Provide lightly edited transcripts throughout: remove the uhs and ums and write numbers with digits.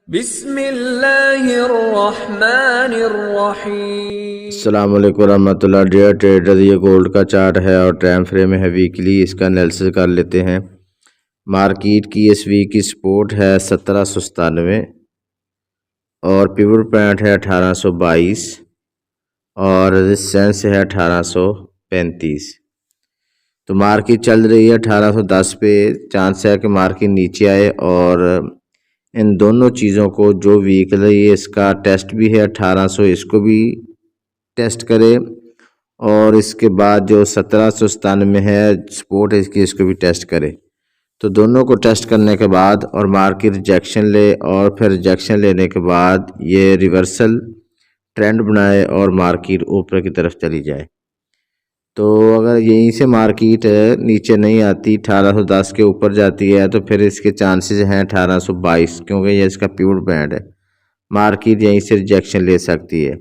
बिस्मिल्लाहिर्रहमानिर्रहीम। अस्सलाम वालेकुम रहमतुल्लाह। डियर ट्रेडर, ये गोल्ड का चार्ट है और टाइम फ्रेम है वीकली। इसका एनालिसिस कर लेते हैं। मार्केट की इस वीक की सपोर्ट है 1797 और पिवट पॉइंट है 1822 और रेजिस्टेंस है 1835। तो मार्केट चल रही है 1810 पे। चांस है कि मार्केट नीचे आए और इन दोनों चीज़ों को जो वीकली इसका टेस्ट भी है 1800, इसको भी टेस्ट करे और इसके बाद जो 1797 है सपोर्ट इसकी, इसको भी टेस्ट करे। तो दोनों को टेस्ट करने के बाद और मार्केट रिजेक्शन ले और फिर रिजेक्शन लेने के बाद ये रिवर्सल ट्रेंड बनाए और मार्केट ऊपर की तरफ चली जाए। तो अगर यहीं से मार्केट नीचे नहीं आती 1810 के ऊपर जाती है तो फिर इसके चांसेस हैं 1822, क्योंकि ये इसका प्योर बैंड है। मार्केट यहीं से रिजेक्शन ले सकती है।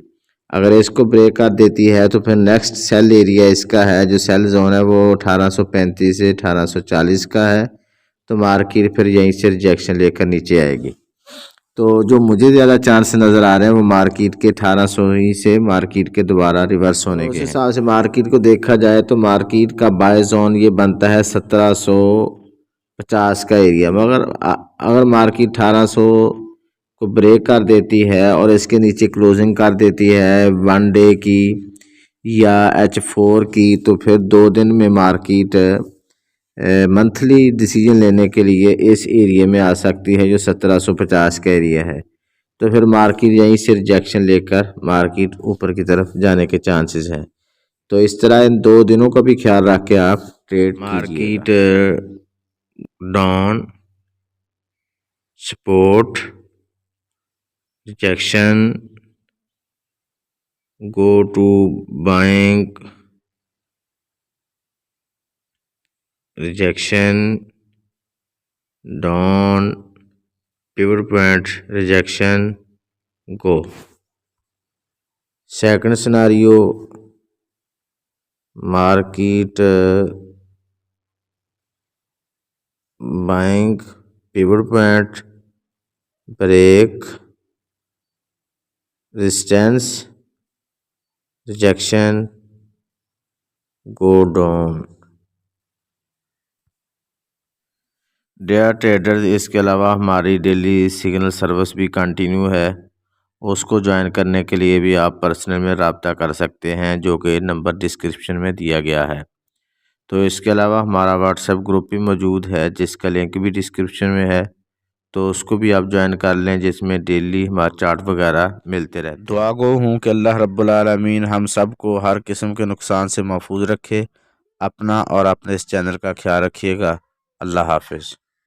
अगर इसको ब्रेक कर देती है तो फिर नेक्स्ट सेल एरिया इसका है, जो सेल जोन है वो 1835 से 1840 का है। तो मार्केट फिर यहीं से रिजेक्शन लेकर नीचे आएगी। तो जो मुझे ज़्यादा चांस नज़र आ रहे हैं वो मार्केट के 1800 ही से मार्केट के दोबारा रिवर्स होने के। उस हिसाब से मार्केट को देखा जाए तो मार्केट का बाय जोन ये बनता है 1750 का एरिया। मगर अगर मार्केट 1800 को ब्रेक कर देती है और इसके नीचे क्लोजिंग कर देती है 1 डे की या H4 की, तो फिर 2 दिन में मार्केट मंथली डिसीजन लेने के लिए इस एरिया में आ सकती है जो 1750 का एरिया है। तो फिर मार्केट यहीं से रिजेक्शन लेकर मार्केट ऊपर की तरफ जाने के चांसेस हैं। तो इस तरह इन 2 दिनों का भी ख्याल रख के आप trade market down, support, rejection, go to buying, rejection, down, pivot point, rejection, go. Second scenario, market buying, pivot point, break, resistance, rejection, go down. Dear trader, इसके अलावा हमारी डेली सिग्नल सर्विस भी कंटिन्यू है। उसको join करने के लिए भी आप पर्सनल में रब्ता कर सकते हैं, जो कि नंबर डिस्क्रिप्शन में दिया गया है। तो इसके अलावा हमारा व्हाट्सएप ग्रुप भी मौजूद है जिसका लिंक भी डिस्क्रिप्शन में है। तो उसको भी आप ज्वाइन कर लें, जिसमें डेली हमारे चार्ट वगैरह मिलते रहते हैं। दुआ गो हूँ कि अल्लाह रब्बुल आलमीन हम सब को हर किस्म के नुकसान से महफूज रखे। अपना और अपने इस चैनल का ख्याल रखिएगा। अल्लाह हाफिज़।